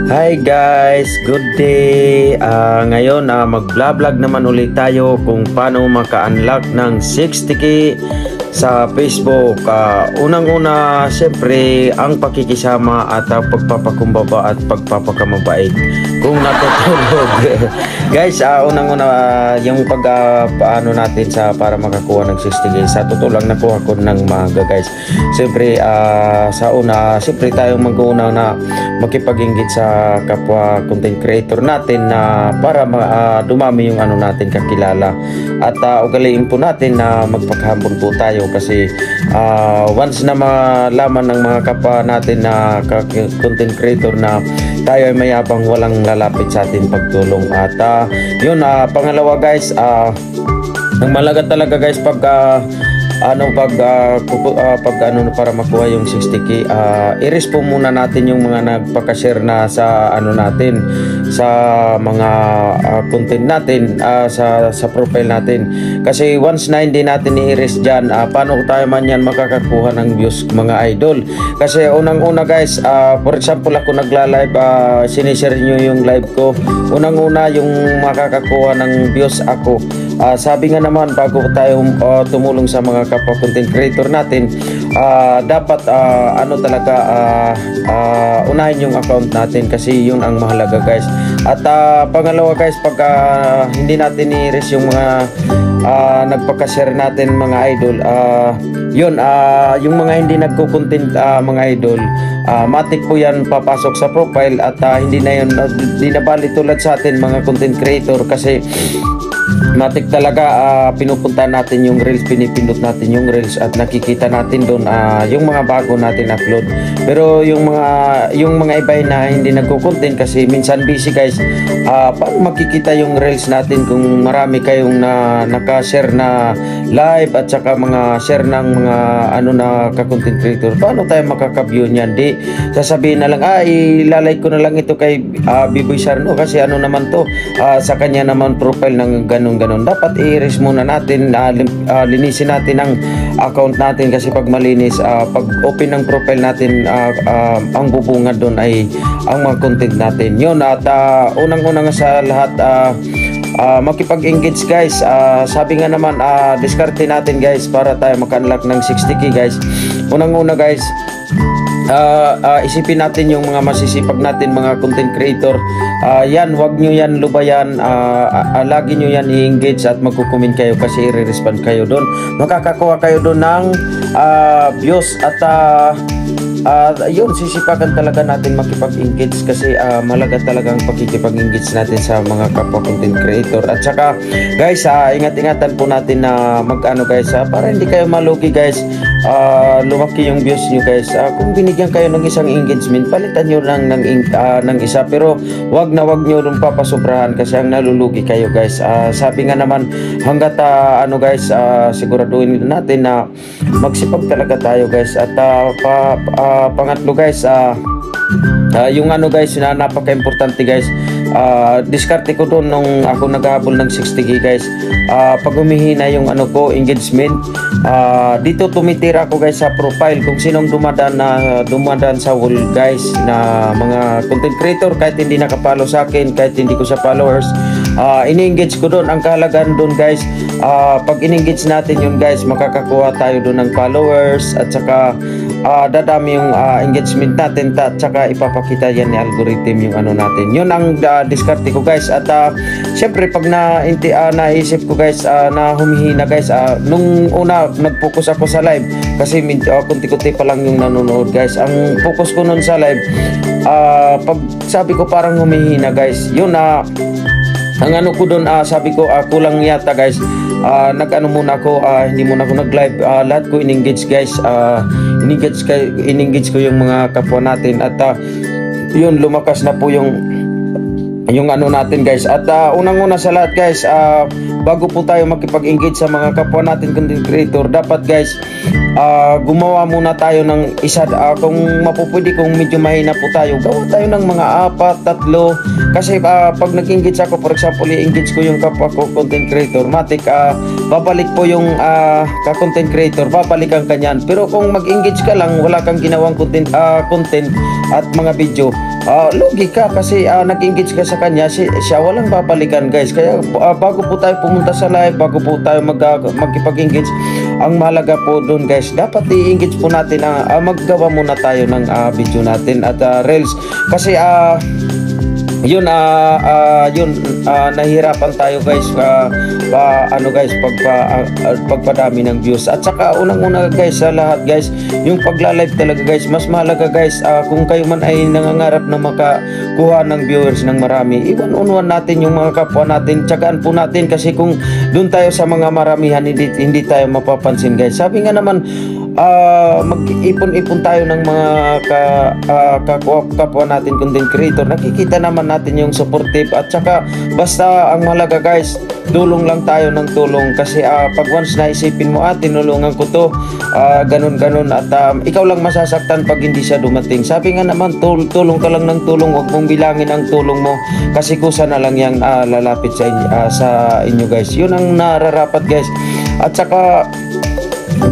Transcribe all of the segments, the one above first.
Hi guys, good day. Ngayon mag-vlog naman ulit tayo kung paano maka-unlock ng 60k sa Facebook. Unang-una, siyempre ang pakikisama at pagpapakumbaba at pagpapakamabait kung natutulog. Guys, unang-una yung paano natin para makakuha ng 60k. Sa totoo lang nakuha ko ng maga guys. Siyempre sa una, siyempre tayong mag-una na makipag-inggit sa kapwa content creator natin na para dumami yung natin kakilala at ugaliin po natin na magpakahambol po tayo kasi once na malaman ng mga kapwa natin na content creator na tayo ay mayabang, walang lalapit sa atin pagtulong. At yun, pangalawa guys, ang malaga talaga guys pag para makuha yung 60k, i-risk po muna natin yung mga nagpaka-share na sa natin, sa mga content natin, sa profile natin. Kasi once na hindi natin i-risk dyan, paano tayo man yan makakakuha ng views mga idol? Kasi unang-una guys, for example ako nagla-live, sinishare nyo yung live ko, unang-una yung makakakuha ng views ako. Sabi nga naman, bago tayo tumulong sa mga kapwa content creator natin, dapat unahin yung account natin kasi yun ang mahalaga guys. At pangalawa guys, pag hindi natin i-risk yung mga nagpaka-share natin mga idol, yung mga hindi nagko-content mga idol, matik po yan papasok sa profile at hindi na yun, di na bali tulad sa atin mga content creator kasi matik talaga pinupunta natin yung reels, pinipindot natin yung reels at nakikita natin doon yung mga bago natin upload. Pero yung mga ibay na hindi nagko-content kasi minsan busy guys, paano makikita yung reels natin kung marami kayong naka-share na live at saka mga share ng mga na ka-content creator? Paano tayo makaka-view niyan? Di sasabihin na lang ilalike ko na lang ito kay Biboy Sarno kasi naman to, sa kanya naman profile ng ganun. Dapat i-risk muna natin, linisin natin ang account natin kasi pag malinis, pag open ng profile natin, ang bubungad doon ay ang mga content natin. Yun, at unang-una sa lahat, makipag-engage guys. Sabi nga naman, diskarte natin guys para tayo maka-unlock ng 60k guys. Unang-una guys, isipin natin yung mga masisipag natin mga content creator. Yan, wag nyo yan lubayan, lagi nyo yan i-engage at magkukumin kayo kasi i-respond kayo doon, makakakuha kayo doon ng views at yun, sisipagan talaga natin makipag-engage kasi malaga talagang pakikipag-engage natin sa mga kapwa content creator. At saka guys, ingat-ingatan po natin na guys, para hindi kayo malugi guys, lumaki yung views nyo guys. Kung binigyan kayo ng isang engagement, palitan nyo lang ng isa, pero wag nyo nung papasobrahan kasi ang nalulugi kayo guys. Sabi nga naman, hanggat guys, siguraduhin natin na magsipag talaga tayo guys. At pangatlo guys, yung guys na napaka-importante guys, diskarte ko doon nung ako naghahabol ng 60k guys, pag humihina yung engagement, dito tumitira ako guys sa profile kung sinong dumadaan sa wall guys na mga content creator, kahit hindi nakapalo sa akin, kahit hindi ko sa followers, ini-engage ko doon. Ang kahalagaan doon guys, pag in-engage natin yun guys, makakakuha tayo doon ng followers at saka dadami yung engagement natin at saka ipapakita yan ni algorithm yung natin. Yun ang diskarte ko guys. At syempre pag naisip ko guys na humihina guys, nung una nag-focus ako sa live kasi kunti-kunti pa lang yung nanonood guys. Ang focus ko nun sa live, pag sabi ko parang humihina guys, yun ang ko doon, sabi ko kulang yata guys. Muna ako, hindi muna ako nag-live, lahat ko in-engage guys, in-engage ko yung mga kapwa natin at yun, lumakas na po yung natin guys. At unang-una sa lahat guys, bago po tayo makipag-engage sa mga kapwa natin content creator, dapat guys gumawa muna tayo ng isa, kung mapupwede, kung medyo mahina po tayo, gawa tayo ng mga 4, 3, kasi pag nag-engage ako, for example, i-engage ko yung kapwa ko content creator, matik babalik po yung ka-content creator, babalikan ka niyan. Pero kung mag-engage ka lang, wala kang ginawang content at mga video, lugi ka kasi nag-engage ka sa kanya, siya walang babalikan, guys. Kaya bago po tayo pumunta sa live, bago po tayo magkipag-engage, ang mahalaga po doon, guys, dapat i-engage po natin, maggawa muna tayo ng video natin at reels, kasi nahihirapan tayo, guys, guys, pagpadami ng views. At saka unang-una, guys, sa lahat, guys, yung pagla-live talaga, guys, mas mahalaga, guys, kung kayo man ay nangangarap na makakuha ng viewers ng marami, iwan-unuan natin yung mga kapwa natin, tsagaan po natin, kasi kung doon tayo sa mga maramihan, hindi tayo mapapansin, guys. Sabi nga naman, mag-ipon-ipon tayo ng mga kapwa natin content creator, nakikita naman natin yung supportive. At saka basta ang mahalaga, guys, tulong lang tayo ng tulong, kasi pag once na isipin mo, tinulungan ko to, ganun at ikaw lang masasaktan pag hindi siya dumating. Sabi nga naman, tulong ka lang ng tulong, wag mong bilangin ang tulong mo, kasi kusa na lang yan lalapit sa inyo, guys. Yun ang nararapat, guys. At saka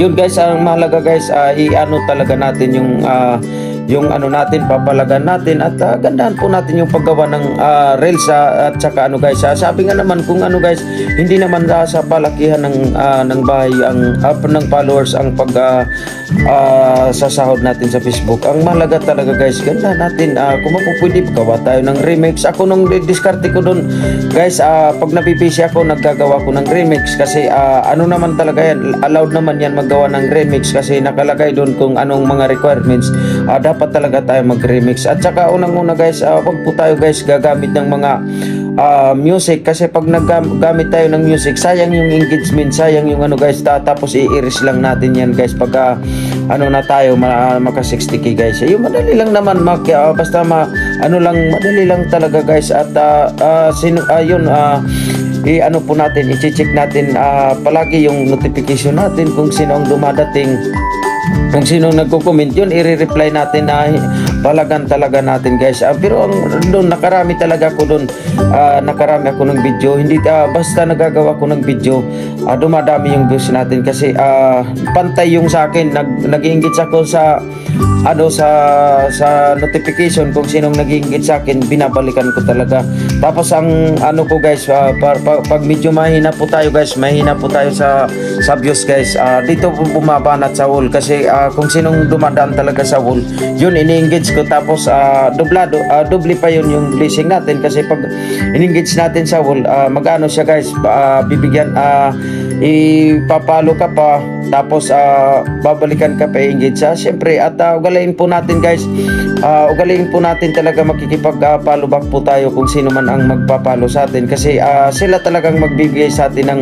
yun, guys, ang mahalaga, guys, i-ano talaga natin yung ano natin, papalagan natin, at gandahan po natin yung paggawa ng reels, at saka guys, sabi nga naman, kung guys, hindi naman sa palakihan ng bahay ng followers ang sasahod natin sa Facebook. Ang mahalaga talaga, guys, gandahan natin, kung pwede gawa tayo ng remix. Ako nung diskarte ko doon, guys, pag nabibisi ako, naggagawa ko ng remix, kasi naman talaga yan, allowed naman yan maggawa ng remix, kasi nakalagay doon kung anong mga requirements. Dapat talaga tayo mag-remix. At saka unang-una, guys, wag po tayo, guys, gagamit ng mga music, kasi pag naggamit tayo ng music, sayang yung engagement, sayang yung guys, tapos i-iris lang natin yan, guys, pag na tayo maka 60k, guys. Yung madali lang naman, basta madali lang talaga, guys. At i-ano po natin, i-check natin palagi yung notification natin, kung sino ang dumadating, kung sino nagko-comment, yun i-reply natin, palagan talaga natin, guys. Pero doon nakarami talaga ako doon, nakarami ako ng video, hindi basta nagagawa ko ng video, dumadami yung views natin, kasi pantay yung sa akin, nag-engage ako sa sa notification, kung sinong nag-engage sa akin, binabalikan ko talaga. Tapos ang ko, guys, pag medyo mahina po tayo, guys, mahina po tayo sa views, guys, dito po bumabanat sa wall, kasi kung sinong dumadaan talaga sa wall, yun ini-engage ko. Tapos doble pa yun yung blessing natin, kasi pag in-engage natin sa wall, magano siya, guys, bibigyan, ipapalo ka pa, tapos babalikan ka pa, engage siya, syempre. At ugaliin po natin, guys, ugaliin po natin talaga makikipag-follow back po tayo kung sino man ang magpapalo sa atin, kasi sila talagang magbibigay sa atin ng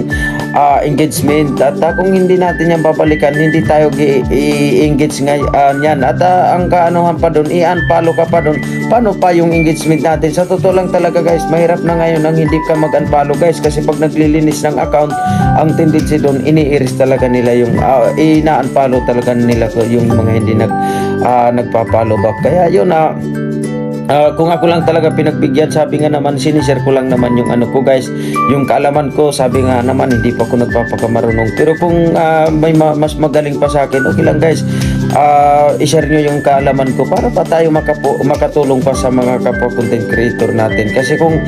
engagement. At kung hindi natin yan babalikan, hindi tayo i-engage yan. At ang kaanuhan pa doon, i-unfollow ka pa doon, paano pa yung engagement natin? Sa totoo lang talaga, guys, mahirap na ngayon ang hindi ka mag-unfollow, guys, kasi pag naglilinis ng account, ang tendency doon, ini-iris talaga nila yung ina-unfollow talaga nila yung mga hindi nagpa-follow back. Kaya yun, kung ako lang talaga pinagbigyan, sabi nga naman, sinishare ko lang naman yung ko, guys, yung kaalaman ko. Sabi nga naman, hindi pa ako nagpapakamarunong, pero kung may mas magaling pa sa akin, okay lang, guys, i-share nyo yung kaalaman ko, para pa tayo makatulong pa sa mga kapwa content creator natin. Kasi kung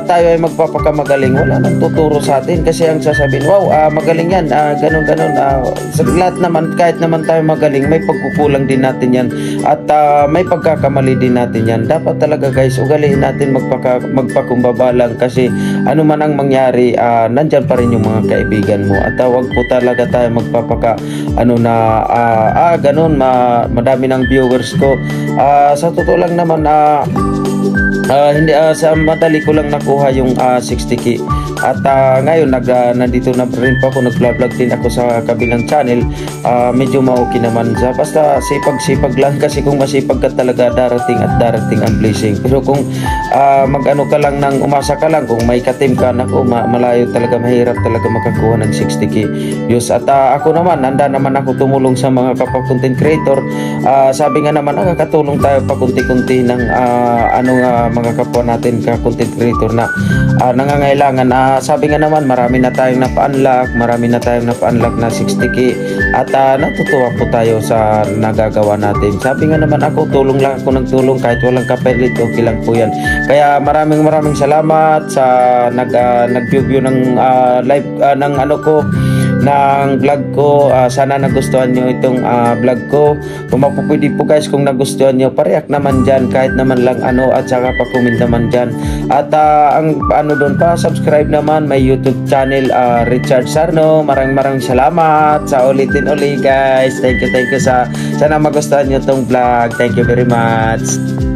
tayo ay magpapakamagaling, wala nang tuturo sa atin, kasi ang sasabihin, wow, magaling yan, ganun, sa lahat naman, kahit naman tayo magaling, may pagkukulang din natin yan, at may pagkakamali din natin yan. Dapat talaga, guys, ugaliin natin magpakumbaba lang, kasi ano man ang mangyari, nandyan pa rin yung mga kaibigan mo. At wag po talaga tayo magpapaka ganun, madami ng viewers ko. Sa totoo lang naman, Hindi sa madali ko lang nakuha yung 60k at ngayon nandito na rin po ako, nag-vlog din ako sa kabilang channel. Medyo ma-okay naman sa basta sipag lang, kasi kung masipag ka talaga darating at darating ang blessing. Pero kung mag-ano ka lang ng umasa ka lang, kung may katim ka, naku, malayo talaga, mahirap talaga makakuha ng 60k views. At ako naman, handa naman ako tumulong sa mga kapwa content creator. Sabi nga naman, nakakatulong tayo pa kunti-kunti ng mga kapwa natin ka content creator na nangangailangan. Sabi nga naman, marami na tayong napa-unlock na 60k at natutuwa po tayo sa nagagawa natin. Sabi nga naman, ako tulong lang ako ng tulong, kahit walang kapalit, okay lang po yan. Kaya maraming salamat sa nag-view ng live ng ng vlog ko. Sana nagustuhan nyo itong vlog ko. Kung mapupwede po guys, kung nagustuhan nyo, pareak naman dyan, kahit naman lang at saka pa-comment naman dyan. At ang doon pa, subscribe naman, may YouTube channel, Richard Sarno. Maraming salamat sa ulitin uli guys. Thank you sana magustuhan nyo itong vlog. Thank you very much.